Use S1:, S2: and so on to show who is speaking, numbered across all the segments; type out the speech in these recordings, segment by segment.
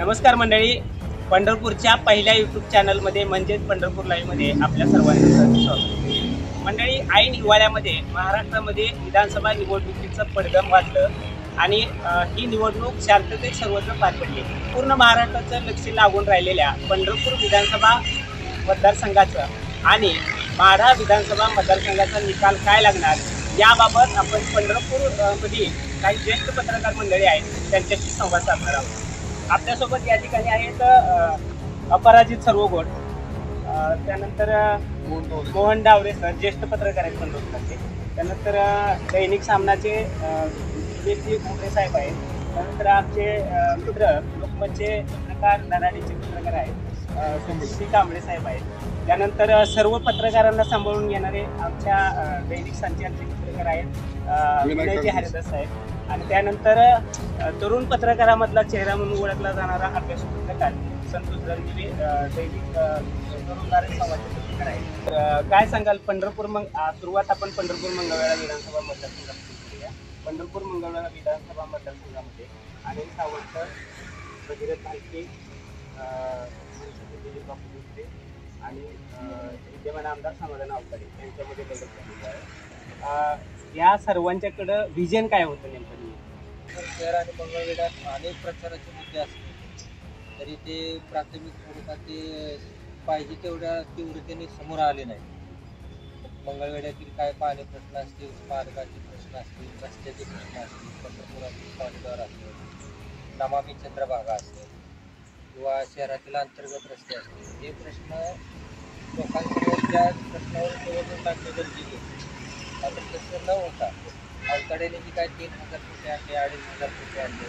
S1: नमस्कार मंडळी, पंढरपूरच्या पहिल्या यूट्यूब चॅनलमध्ये म्हणजेच पंढरपूर लाईव्हमध्ये आपल्या सर्वांचं स्वागत। मंडळी, ऐन हिवाळ्यामध्ये महाराष्ट्रामध्ये विधानसभा निवडणुकीचं पडघम वाजलं आणि ही निवडणूक शांततेत सर्वत्र पार पडली। पूर्ण महाराष्ट्राचं लक्ष लागून राहिलेल्या पंढरपूर विधानसभा मतदारसंघाचं आणि माढा विधानसभा मतदारसंघाचा निकाल काय लागणार याबाबत आपण पंढरपूरमध्ये काही ज्येष्ठ पत्रकार मंडळी आहेत त्यांच्याशी संवाद साधणार आहोत। आपल्यासोबत या ठिकाणी आहेत अपराजित सर्वगोड, त्यानंतर मोहन डावरे सर, ज्येष्ठ पत्रकार आहेत पंढरपूरचे, त्यानंतर दैनिक सामनाचे घुमरे साहेब आहेत, त्यानंतर आमचे मित्र लोकमतचे पत्रकार धनाडीचे पत्रकार आहेत सुमित कांबळे साहेब आहेत, त्यानंतर सर्व पत्रकारांना सांभाळून घेणारे आमच्या दैनिक संचालचे पत्रकार आहेत विनयजी हरिदास साहेब, आणि त्यानंतर तरुण पत्रकारामधला चेहरा म्हणून ओळखला जाणारा अभ्यासू पत्रकार संतोष रणदिवे, दैनिक तरुण समाजचे पत्रकार आहेत। काय सांगाल पंढरपूर सुरुवात आपण पंढरपूर मंगळवेढा विधानसभा मतदारसंघात करूया। पंढरपूर मंगळवेढा विधानसभा मतदारसंघामध्ये अनिल सावंत, भगीरथ भालके, दिलीप बापू दुसरे आणि विद्यमान आमदार समाधान अवताडे यांच्यामध्ये लढत झालेली आहे। या सर्वांच्याकडं विजन काय होतं नेमकं?
S2: शहर आणि मंगळवेढ्यात अनेक प्रचाराचे मुद्दे असतात, तरी ते प्राथमिक स्वरूपात ते पाहिजे तेवढ्या तीव्रतेने समोर आले नाही। मंगळवेढ्यातील काय पाणी प्रश्न असतील, स्मारकाचे प्रश्न असतील, रस्त्याचे प्रश्न असतील, पंढरपुरातील कॉरिडॉर असेल, नमामी चंद्रभागा असेल किंवा शहरातील अंतर्गत रस्ते असतील, हे प्रश्न लोकांसमोर ज्या प्रश्नावर निवडणूक लागणे गरजेचे मात्र तसं न होता अवताडेने जी काय 3,000 कोटी आणले, 2,500 कोटी आणले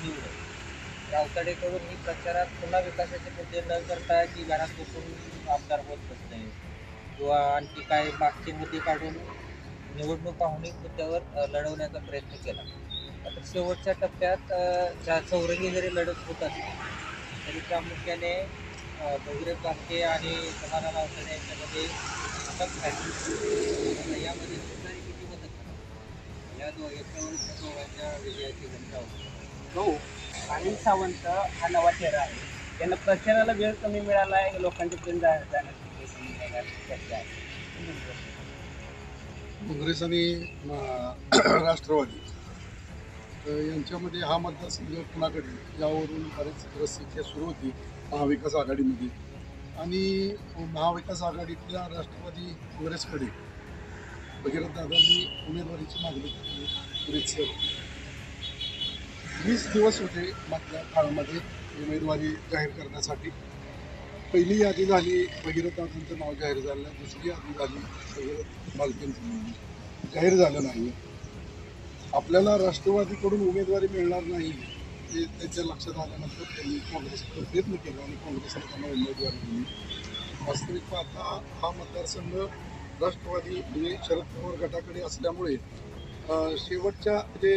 S2: निवडून अवताडेकडून ही प्रचारात पुन्हा विकासाचे मुद्दे न करता की घरात बसून आमदार होत नसणे किंवा आणखी काय मागचे मुद्दे काढून निवडणूक पाहुणी मुद्द्यावर लढवण्याचा प्रयत्न केला। मात्र शेवटच्या टप्प्यात ज्या चौरंगी जरी लढत होत असते तरी प्रामुख्याने भगीरथ भालके आणि समाधान अवताडे यांच्यामध्ये यामध्ये सरकारी किती मदत या दोघांच्या विजयाची घटना होती।
S1: हो, अनिल सावंत हा नवा चेहरा आहे, त्यांना प्रचाराला वेळ कमी मिळाला आहे, लोकांच्या पर्यंत जाण्याची
S3: काँग्रेस आणि राष्ट्रवादी यांच्यामध्ये हा मतदारसंघ कुणाकडे यावरून बरेच रस्सीखेच सुरू होती महाविकास आघाडीमध्ये, आणि महाविकास आघाडीतल्या राष्ट्रवादी काँग्रेसकडे भगीरथ दादांनी उमेदवारीची मागणी केली। पुरेसर 20 दिवस होते मागच्या काळामध्ये उमेदवारी जाहीर करण्यासाठी। पहिली यादी झाली, भगीरथ दादांचं नाव जाहीर झालं, दुसरी यादी झाली, भगीरथ भालकेंचं नाव जाहीर झालं नाही। आपल्याला राष्ट्रवादीकडून उमेदवारी मिळणार नाही हे त्याच्या लक्षात आल्यानंतर त्यांनी काँग्रेसकडे प्रयत्न केला आणि काँग्रेसने त्यांना उमेदवारी दिली। वास्तविक पाहता हा मतदारसंघ राष्ट्रवादी म्हणजे शरद पवार गटाकडे असल्यामुळे शेवटच्या जे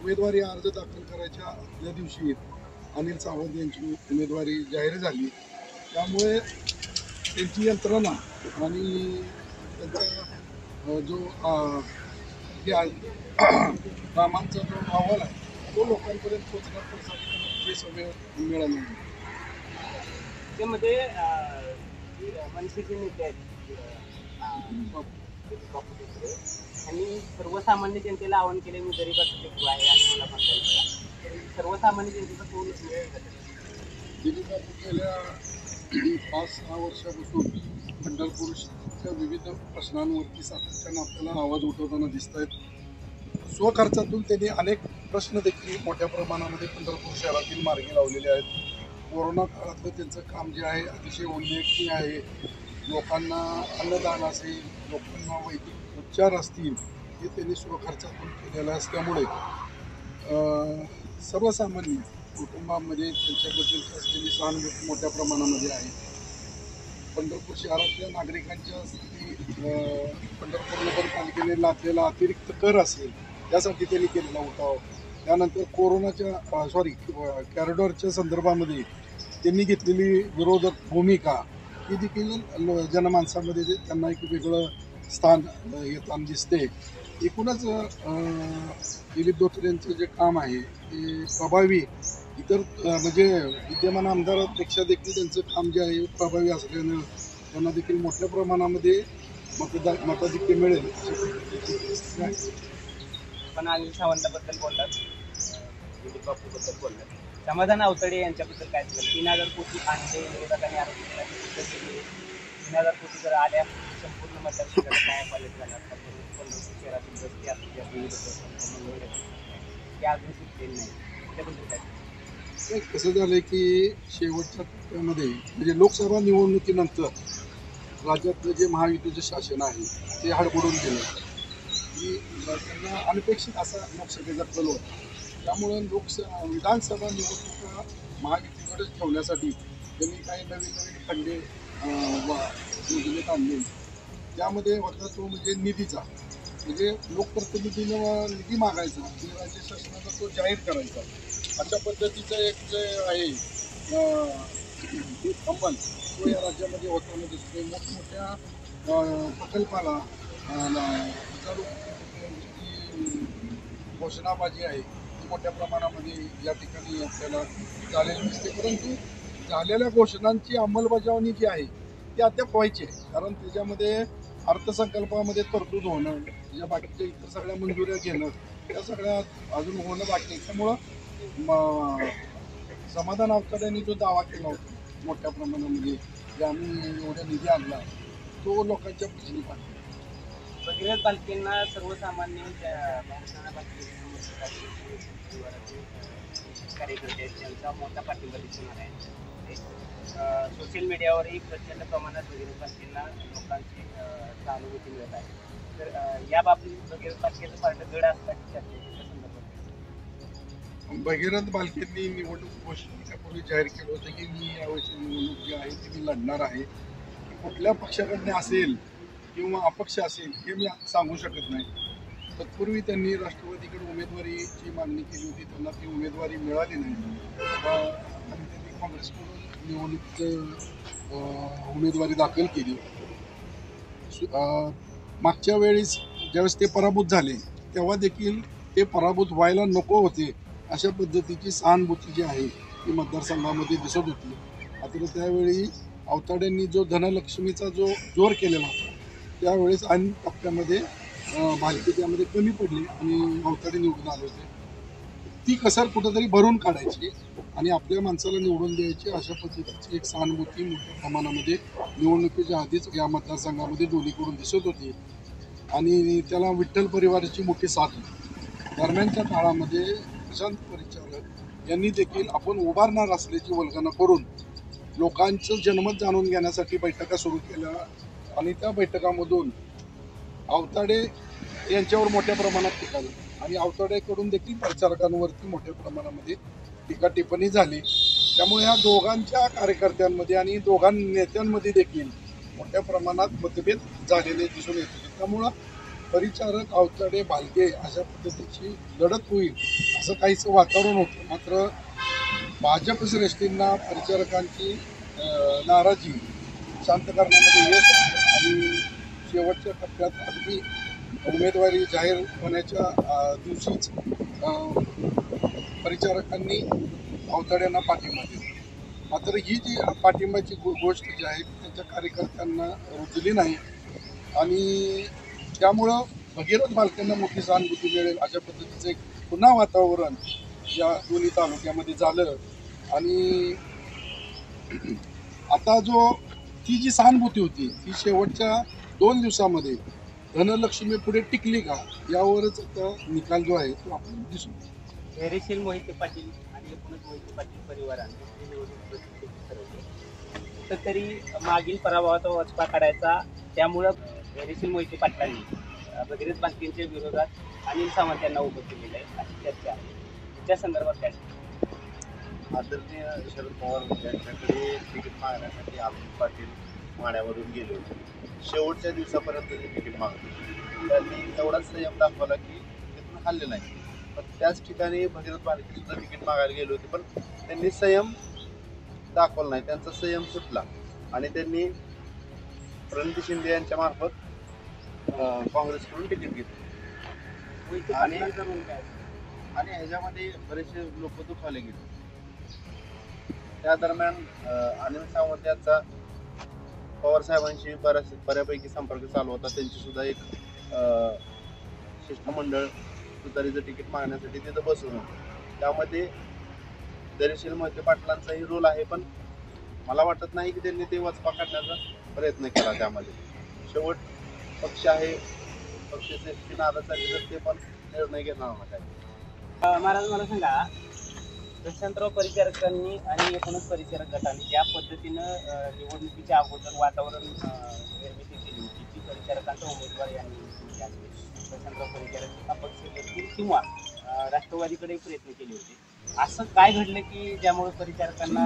S3: उमेदवारी अर्ज दाखल करायच्या आदल्या दिवशी अनिल सावंत यांची उमेदवारी जाहीर झाली, त्यामुळे त्यांची यंत्रणा आणि त्यांचा जो कामांचा जो अहवाल आहे तो लोकांपर्यंत पोहोचण्यासाठी सगळे मिळाले।
S1: त्यामध्ये मनसेचे नेते आहेत आणि सर्वसामान्य जनतेला आवाहन केले, मी गरीबाचं लेकरू आहे आणि मला म्हणता सर्वसामान्य जनतेचा कोण
S3: दिलीप बापू गेल्या 5-6 वर्षापासून पंढरपूरच्या विविध प्रश्नांवरती सातत्यानं आपल्याला आवाज उठवताना दिसत आहेत। स्वखर्चातून त्यांनी अनेक प्रश्न देखील मोठ्या प्रमाणामध्ये पंढरपूर शहरातील मार्गी लावलेले आहेत। कोरोना काळातलं त्यांचं काम जे आहे अतिशय उल्लेखनीय आहे। लोकांना अन्नदान असेल, लोकांना वैद्यकीय उपचार असतील, हे त्यांनी स्वखर्चातून केलेलं असल्यामुळे सर्वसामान्य कुटुंबामध्ये त्यांच्याबद्दल असलेली सहानुभूती मोठ्या प्रमाणामध्ये आहे। पंढरपूर शहरातल्या नागरिकांच्या पंढरपूर नगरपालिकेने लादलेला अतिरिक्त कर असेल त्यासाठी त्यांनी केलेला उठाव, त्यानंतर कोरोनाच्या कॉरिडॉरच्या संदर्भामध्ये त्यांनी घेतलेली विरोधक भूमिका ही देखील जनमानसामध्ये त्यांना एक वेगळं स्थान येताना दिसते. एकूणच दिलीप धोत्रे यांचं जे काम आहे ते प्रभावी इतर म्हणजे विद्यमान आमदारांपेक्षा देखील त्यांचं काम जे आहे प्रभावी असल्यानं त्यांना देखील मोठ्या प्रमाणामध्ये मताधिक्य मिळेल.
S1: पण अनिल सावंताबद्दल बोलतात, दिलीप बापूबद्दल बोलतात, समाधान अवतडे यांच्याबद्दल काय सांगाल? 3,000 कोटी आणले विरोधकांनी आरोप केला. 3,000 कोटी जर आल्या संपूर्ण मतदारसंघाला काय पालट जाणार? पंढरपूर शहरातील रस्ते अजून सुटलेली नाही, त्याबद्दल काय?
S3: कसं झालं की शेवटच्या टप्प्यामध्ये म्हणजे लोकसभा निवडणुकीनंतर राज्यातलं जे महायुतीचं शासन आहे ते हडबडून गेलं की त्यांना अनपेक्षित असा लोकसभेचा कल होता. त्यामुळं विधानसभा निवडणुका महायुतीकडेच ठेवण्यासाठी त्यांनी काही नवीन नवीन खंडे योजनेत आणले. त्यामध्ये होता तो म्हणजे निधीचा, म्हणजे लोकप्रतिनिधीनं निधी मागायचा आणि राज्य शासनाचा तो जाहीर करायचा. अशा पद्धतीचं एक जे आहे अंमल तो या राज्यामध्ये होताना दिसतोय. मोठमोठ्या प्रकल्पाला हजारो घोषणाबाजी आहे ती मोठ्या प्रमाणामध्ये या ठिकाणी आपल्याला झालेली दिसते. परंतु झालेल्या घोषणांची अंमलबजावणी जी आहे ती अद्याप व्हायची आहे. कारण त्याच्यामध्ये अर्थसंकल्पामध्ये तरतूद होणं, या बाकीच्या इतर सगळ्या मंजुऱ्या घेणं, त्या सगळ्या अजून होणं बाकी आहे. त्यामुळं समाधान अवतड्यांनी जो दावा केला होता मोठ्या प्रमाणामध्ये जे आम्ही एवढा निधी आणला तो लोकांच्या पक्षाने पाठवला.
S1: भगीरथ बालकेंना सर्वसामान्य कार्यकर्ते आहेत त्यांचा मोठा पाठिंबा दिसून आला आहे. सोशल मीडियावरही प्रचंड प्रमाणात भगीरथ बालकेंना लोकांची सहानुभूती मिळत आहे. तर या बाबतीत भगीरथ बालकेचं पार्ट जड असतात चर्चेच्या संदर्भात.
S3: भगीरथ बालकेंनी निवडणूक घोषणेपूर्वी जाहीर केलं होतं की मी यावेळी निवडणूक जी आहे ती मी लढणार आहे. कुठल्या पक्षाकडनं असेल किंवा अपक्ष असेल हे मी सांगू शकत नाही. तत्पूर्वी त्यांनी राष्ट्रवादीकडे उमेदवारीची मागणी केली होती, त्यांना ती उमेदवारी मिळाली नाही आणि त्यांनी काँग्रेसकडून निवडणूक उमेदवारी दाखल केली. मागच्या वेळेस ज्यावेळेस ते पराभूत झाले तेव्हा देखील ते पराभूत व्हायला नको होते अशा पद्धतीची सहानुभूती जी आहे ती मतदारसंघामध्ये दिसत होती. मात्र त्यावेळी अवताड्यांनी जो धनलक्ष्मीचा जो जोर केलेला होता त्यावेळेस ऐन टप्प्यामध्ये भालके त्यामध्ये कमी पडली आणि अवताडे निवडून आले होते. ती कसर कुठंतरी भरून काढायची आणि आपल्या माणसाला निवडून द्यायची अशा पद्धतीची एक सहानुभूती मोठ्या प्रमाणामध्ये निवडणुकीच्या आधीच या मतदारसंघामध्ये दोन्हीकडून दिसत होती आणि त्याला विठ्ठल परिवाराची मोठी साथ होती. दरम्यानच्या काळामध्ये प्रशांत परिचारक यांनी देखील आपण उभारणार असल्याची वल्गना करून लोकांचं जनमत जाणून घेण्यासाठी बैठका सुरू केल्या आणि त्या बैठकामधून अवताडे यांच्यावर मोठ्या प्रमाणात टीका झाली आणि अवताडेकडून देखील प्रचारकांवरती मोठ्या प्रमाणामध्ये टीका टिप्पणी झाली. त्यामुळे या दोघांच्या कार्यकर्त्यांमध्ये आणि दोघां नेत्यांमध्ये देखील मोठ्या प्रमाणात मतभेद झालेले दिसून येत होते. त्यामुळं परिचारक अवताडे भालके अशा पद्धतीची लढत होईल असं काहीचं वातावरण होतं. मात्र भाजप श्रेष्ठींना परिचारकांची नाराजी शांत करण्यामध्ये यश आणि शेवटच्या टप्प्यात अगदी उमेदवारी जाहीर होण्याच्या दिवशीच परिचारकांनी अवताड्यांना पाठिंबा दिला. मात्र ही जी पाठिंबाची गोष्ट जी आहे त्यांच्या कार्यकर्त्यांना रुजली नाही आणि त्यामुळं भगीरथ बालकेंना मोठी सहानुभूती मिळेल अशा पद्धतीचं एक पुन्हा वातावरण या दोन्ही तालुक्यामध्ये झालं. आणि आता ती जी सहानुभूती होती ती शेवटच्या 2 दिवसामध्ये धनलक्ष्मी पुढे टिकली का यावरच आता निकाल जो आहे तो आपण दिसून
S1: धैर्यशील मोहिते पाटील आणि एकूणच मोहिते पाटील परिवाराने निवडणूक ठरवली तर तरी मागील पराभवाचा वचपा काढायचा. त्यामुळं धैर्यशील मोहिते पाटलांनी भगीरथ बालकेंच्या विरोधात अनिल सावंत यांना उभं केलेलं आहे अशी चर्चा आहे. त्या संदर्भात काय
S4: आदरणीय शरद पवार यांच्याकडे तिकीट मागण्यासाठी अमित पाटील माड्यावरून गेले होते. शेवटच्या दिवसापर्यंत ते तिकीट मागले. त्यांनी एवढाच संयम दाखवला की तिथून हल्ले नाही. पण त्याच ठिकाणी भगीरथ बालके सुद्धा तिकीट मागायला गेले होते पण त्यांनी संयम दाखवला नाही. त्यांचा संयम सुटला आणि त्यांनी प्रणिती शिंदे यांच्या मार्फत काँग्रेसकडून तिकीट घेतलं
S1: मोहिते
S4: आणि-
S1: पाटलांचा रोल काय?
S4: आणि ह्याच्यामध्ये बरेचसे लोक दुखावले गेले. त्या दरम्यान अनिल सावंत यांचा पवार साहेबांशी बऱ्यापैकी संपर्क चालू होता. त्यांची सुद्धा एक शिष्टमंडळ तुतारीचं तिकीट मागण्यासाठी तिथं बसून होतं. त्यामध्ये धैर्यशील मोहिते पाटलांचाही रोल आहे, पण मला वाटत नाही की त्यांनी ते वचपा काढण्याचा प्रयत्न केला. त्यामध्ये शेवट पक्ष आहे, पक्षाचे नादासाठी तर ते पण निर्णय घेणार ना काय.
S1: महाराज मला सांगा, प्रशांतराव परिचारकांनी आणि एकूणच परिचारक गटाने ज्या पद्धतीनं निवडणुकीच्या अगोदर वातावरण निर्मिती केली होती की परिचारकांचा उमेदवार यांनी निवडून द्यावे, प्रशांतराव परिचारक अपक्ष घेतील किंवा राष्ट्रवादीकडे प्रयत्न केले होते, असं काय घडलं की ज्यामुळे परिचारकांना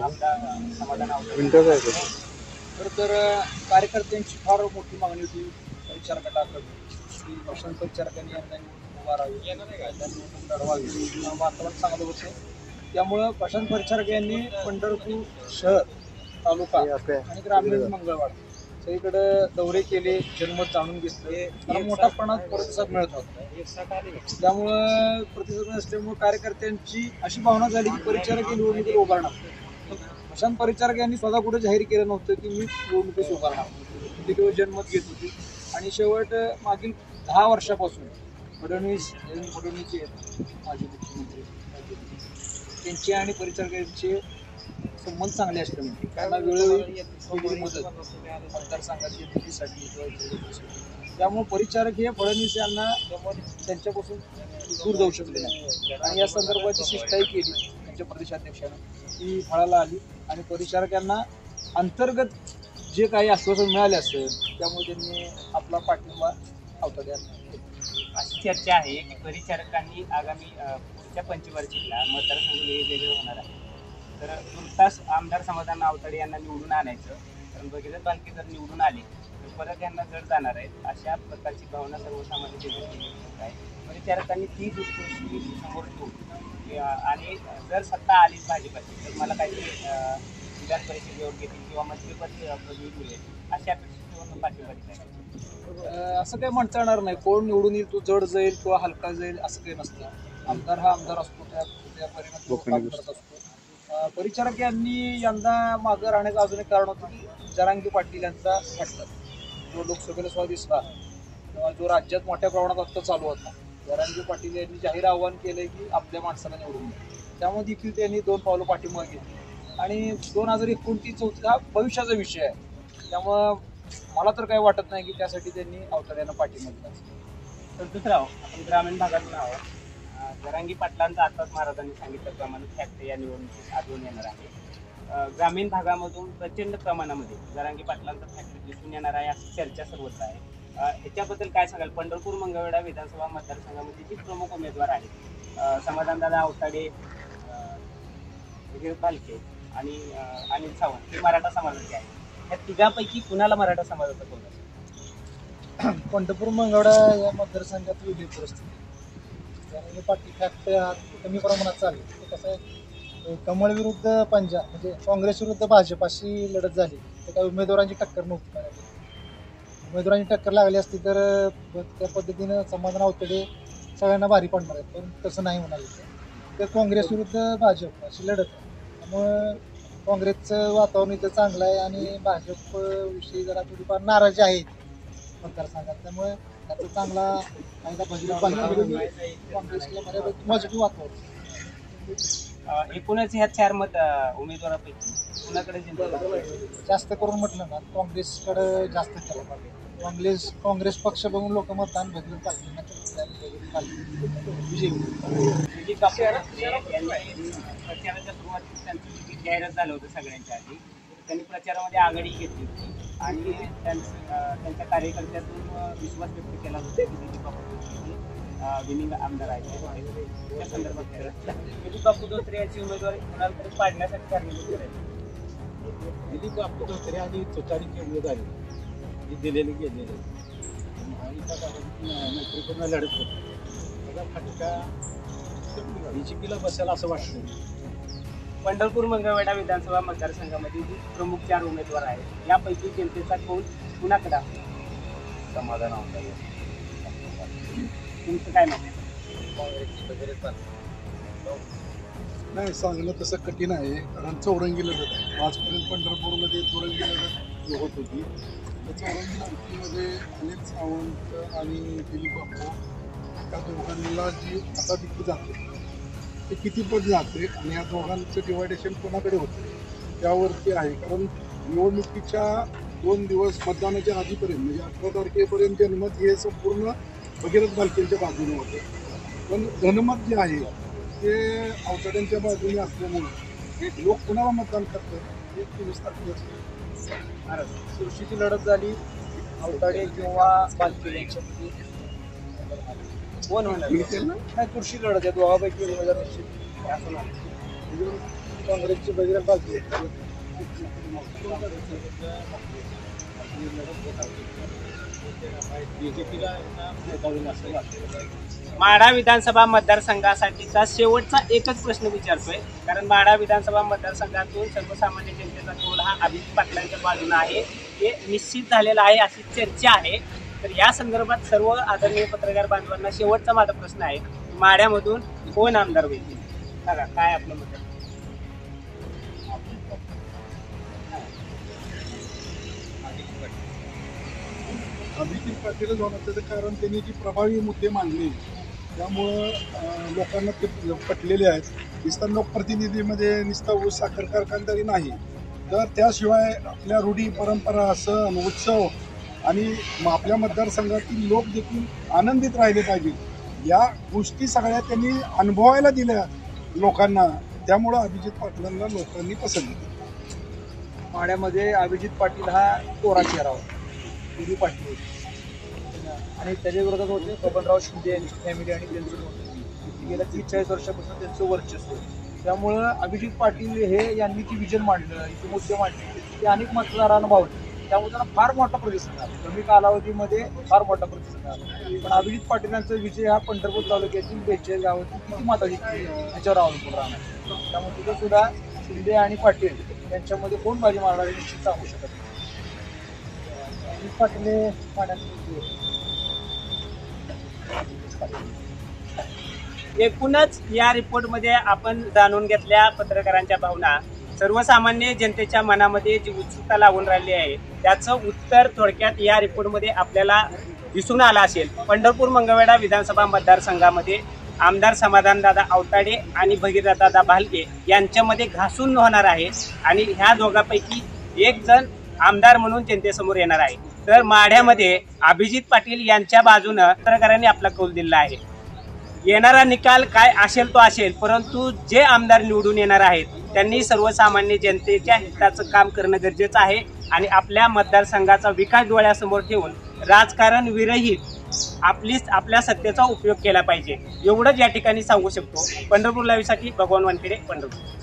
S1: आपला समाधान आवडलं?
S5: तर कार्यकर्त्यांची फार मोठी मागणी होती परिचारकाकडे की प्रशांत परिचारकांनी यांना निवडणूक उभा राहावी, त्यांना निवडणूक लढवावी. वातावरण चांगलं होतं, त्यामुळं प्रशांत परिचारक यांनी पंढरपूर शहर, तालुका आणि ग्रामीण मंगळवाड सगळीकडे दौरे केले, जनमत जाणून घेतले. मला मोठ्या प्रमाणात प्रतिसाद मिळत होता. त्यामुळं प्रतिसाद नसल्यामुळे कार्यकर्त्यांची अशी भावना झाली की परिचारक हे निवडणुकीत उभारणार. प्रशांत परिचारक यांनी स्वतः कुठे जाहीर केलं नव्हतं की मी निवडणुकीत उभारणार. ते केवळ जनमत घेत होते आणि शेवट मागील 10 वर्षापासून फडणवीस जे आहेत माजी मुख्यमंत्री, त्यांचे आणि परिचारकांचे संबंध चांगले असल्यामुळे त्यांना वेळोवेळी केलेली मदत मतदारसंघाची निधीसाठी किंवा इतर गोष्टीसाठी. त्यामुळे परिचारक हे फडणवीस यांना त्यांच्यापासून दूर जाऊ शकले नाही आणि या संदर्भाची शिष्टाई केली त्यांच्या प्रदेशाध्यक्षानं, ती फळाला आली आणि परिचारकांना अंतर्गत जे काही आश्वासन मिळाले असेल त्यामुळे त्यांनी आपला पाठिंबा अवतरला.
S1: अशी चर्चा आहे की परिचारकांनी आगामी पुढच्या पंचवार्षिकला मतदारसंघ वेगवेगळे होणार आहे, तर तुर्तास आमदार समाधान आवताडे यांना निवडून आणायचं, कारण भगीरथ बालके जर निवडून आले तर परत यांना जड जाणार आहेत, अशा प्रकारची भावना सर्वसामान्य जनतेची आहे. परिचारकांनी ती दृष्टी समोर ठेवून आणि जर सत्ता आलीच भाजपाची तर मला काहीतरी विधान परिषदेवर घेतील किंवा मंत्रिपद मिळेल अशा अपेक्षेवर पाठिंबा दिला.
S5: असं काही म्हणता येणार नाही. कोण निवडून येईल, तो जड जाईल किंवा हलका जाईल असं काही नसतं. आमदार हा आमदार असतो, त्या परिणाम करत असतो. परिचारक यांनी यंदा मागं राहण्याचं अजून एक कारण होतं की जरांगे पाटील यांचा फटका जो लोकसभेला सुद्धा दिसला किंवा जो राज्यात मोठ्या प्रमाणात आता चालू होता. जरांगे पाटील यांनी जाहीर आवाहन केलंय की आपल्या माणसाला निवडून द्या. त्यामुळे देखील त्यांनी 2 पावलं पाठीमागे घेतली आणि 2029-34 हा भविष्याचा विषय आहे. त्यामुळं मला तर काही वाटत नाही की त्यासाठी त्यांनी अवताड्यांना पाठिंबा दिला.
S1: तर दुसरा आपण ग्रामीण भागातून आहोत. जरांगी पाटलांचं आताच महाराजांनी सांगितल्याप्रमाणे फॅक्ट या निवडणुकीत आढळून येणार आहे. ग्रामीण भागामधून प्रचंड प्रमाणामध्ये जरांगी पाटलांचा फॅक्ट दिसून येणार आहे अशी चर्चा सर्वत्र आहे. ह्याच्याबद्दल काय सांगाल? पंढरपूर मंगळवेढा विधानसभा मतदारसंघामध्ये जी प्रमुख उमेदवार आहेत समाधानदादा आवताडे, भगीरथ बालके आणि अनिल सावंत हे मराठा समाजाचे आहेत. ह्या तिघापैकी कुणाला मराठा समाजाचा कौल असेल?
S5: पंढरपूर मंगळवेढा या मतदारसंघात वेगळी परिस्थिती. जरांगे पाटील फॅक्ट कमी प्रमाणात चालली. ते कसं आहे, कमळ विरुद्ध पंजाब म्हणजे काँग्रेस विरुद्ध भाजप अशी लढत झाली तर काही उमेदवारांची टक्कर नव्हती. उमेदवारांची टक्कर लागली असती तर त्या पद्धतीनं समाधान आवतडे सगळ्यांना भारी पडणार आहेत, पण तसं नाही होणार. तर काँग्रेस विरुद्ध भाजप अशी लढत आहे. त्यामुळं काँग्रेसचं वातावरण इथं चांगलं आहे आणि भाजप विषयी जरा थोडीफार नाराजी आहे मतदारसंघात. त्यामुळे त्याचा चांगला फायदा काँग्रेसला बऱ्यापैकी पॉझिटिव्ह वातावरण.
S1: एकूणच ह्या 4 उमेदवारापैकी कुणाकडे
S5: जास्त करून म्हटलं ना काँग्रेसकडे जास्त केलं पाहिजे. काँग्रेस पक्ष बघून लोक मतदान बदलून पाहिजे.
S1: प्रचाराच्या सुरुवातीस त्यांचं तिकीट जाहीर झालं होतं सगळ्यांच्या आधी. त्यांनी प्रचारामध्ये आघाडी घेतली होती आणि त्यांच्या कार्यकर्त्यातून विश्वास व्यक्त केला होता की दिलीप बापू विनिंग आमदार आहेत. त्या संदर्भात दिलीप बापू धोत्रे यांची उमेदवारी कुणाला तरी पाडण्यासाठी कारणीभूत करायची.
S6: दिलीप बापू धोत्रे आणि तुतारी केली झाली ही दिलेली गेलेली आणि मैत्रीपूर्ण लढत होती. त्याचा फटका बीजेपीला बसेल असं वाटतं.
S1: पंढरपूर मंगळवेढा विधानसभा मतदारसंघामध्ये जी प्रमुख 4 उमेदवार आहेत यापैकी जनतेचा कौल कुणाकडे आहे?
S2: समाधान आवताडे.
S1: तुमचं काय मत आहे?
S2: काँग्रेसची वगैरे चालते.
S3: नाही, सांगणं तसं कठीण आहे, कारण चौरंगी लढत आहे. आजपर्यंत पंढरपूरमध्ये चौरंगी लढत होत होती. त्या चौरंगी लढतीमध्ये अनिल सावंत आणि दिलीप बापू त्या दोघांना जी मताधिक्य जाते ते किती पद जाते आणि या दोघांचं डिवायडेशन कोणाकडे होतं त्यावरती आहे. कारण निवडणुकीच्या 2 दिवस मतदानाच्या आधीपर्यंत म्हणजे 18 तारखेपर्यंत जनमत हे संपूर्ण भगीरथ बालकेंच्या बाजूने होतं. पण जनमत जे आहे ते आवताड्यांच्या बाजूने असल्यामुळे लोक कुणाला मतदान करतात हे 23 तारखेला असतं.
S5: चुरशीची लढत झाली आवताडे किंवा बालके यांच्यामध्ये
S1: कोण होणार?
S5: नाही, चुरशी लढत आहे दोघांपैकी उमेदवार निश्चित
S1: असं नाही.
S3: काँग्रेसचे भगीरथ बालके
S6: बीजेपीला फायदा होईल असं वाटतं.
S1: माढा विधानसभा मतदारसंघासाठीचा शेवटचा एकच प्रश्न विचारतोय, कारण माढा विधानसभा मतदारसंघातून सर्वसामान्य जनतेचा कौल हा अभिजित पाटलांच्या बाजूने आहे, हे निश्चित झालेलं आहे अशी चर्चा आहे. तर या संदर्भात सर्व आदरणीय पत्रकार बांधवांना शेवटचा माझा प्रश्न आहे, माढ्यामधून कोण आमदार होईल? सांगा काय आपलं मत आहे?
S3: अभिजित पाटीलच होणार. त्याचं कारण त्यांनी जी प्रभावी मुद्दे मांडले त्यामुळं लोकांना ते पटलेले आहेत. नुसता लोकप्रतिनिधीमध्ये नुसता ऊस साखर कारखानदारी नाही, तर त्याशिवाय आपल्या रूढी परंपरा सण उत्सव आणि आपल्या मतदारसंघातील लोक देखील आनंदित राहिले पाहिजेत या गोष्टी सगळ्या त्यांनी अनुभवायला दिल्या लोकांना. त्यामुळं अभिजित पाटलांना लोकांनी पसंत केली.
S5: माढ्यामध्ये अभिजित पाटील हा कोरा चेहरा होता, दिलीप पाटील होते आणि त्याच्या विरोधात होते बबनराव शिंदे यांची फॅमिली आणि त्यांचं होतं. गेल्या 30-40 वर्षापासून त्यांचं वर्चस्व. त्यामुळं अभिजित पाटील हे यांनी जी विजन मांडलं, जे मुद्दे मांडले ते अनेक मतदारांना भावले. त्यामुळे त्यांना फार मोठा प्रतिसाद आला, कमी कालावधीमध्ये फार मोठा प्रतिसाद आला. पण अभिजित पाटीलांचा विजय हा पंढरपूर तालुक्यातील 42 गावातील किती मताधिक्य याच्यावर अवलंबून राहणार. त्यामुळे तिथं सुद्धा शिंदे आणि पाटील यांच्यामध्ये कोण बाजी मारणार हे निश्चित सांगू शकत नाही. अभिजित पाटील हे
S1: एकूणच या रिपोर्टमध्ये आपण जाणून घेतल्या पत्रकारांच्या भावना. सर्वसामान्य जनतेच्या मनामध्ये जी उत्सुकता लागून राहिली आहे त्याचं उत्तर थोडक्यात या रिपोर्टमध्ये आपल्याला दिसून आलं असेल. पंढरपूर मंगळवेढा विधानसभा मतदारसंघामध्ये आमदार समाधानदादा आवताडे आणि भगीरथदादा भालके यांच्यामध्ये घासून होणार आहे आणि ह्या दोघांपैकी एक जण आमदार म्हणून जनतेसमोर येणार आहे. तर माढ्यामध्ये अभिजित पाटील यांच्या बाजूनं पत्रकारांनी आपला कौल दिला आहे. येणारा निकाल काय असेल तो असेल, परंतु जे आमदार निवडून येणार आहेत त्यांनी सर्वसामान्य जनतेच्या हिताचं काम करणं गरजेचं आहे आणि आपल्या मतदारसंघाचा विकास डोळ्यासमोर ठेवून राजकारण विरहित आपल्या सत्तेचा उपयोग केला पाहिजे. एवढंच या ठिकाणी सांगू शकतो. पंढरपूर लाईव्हसाठी भगवान वानखेडे, पंढरपूर.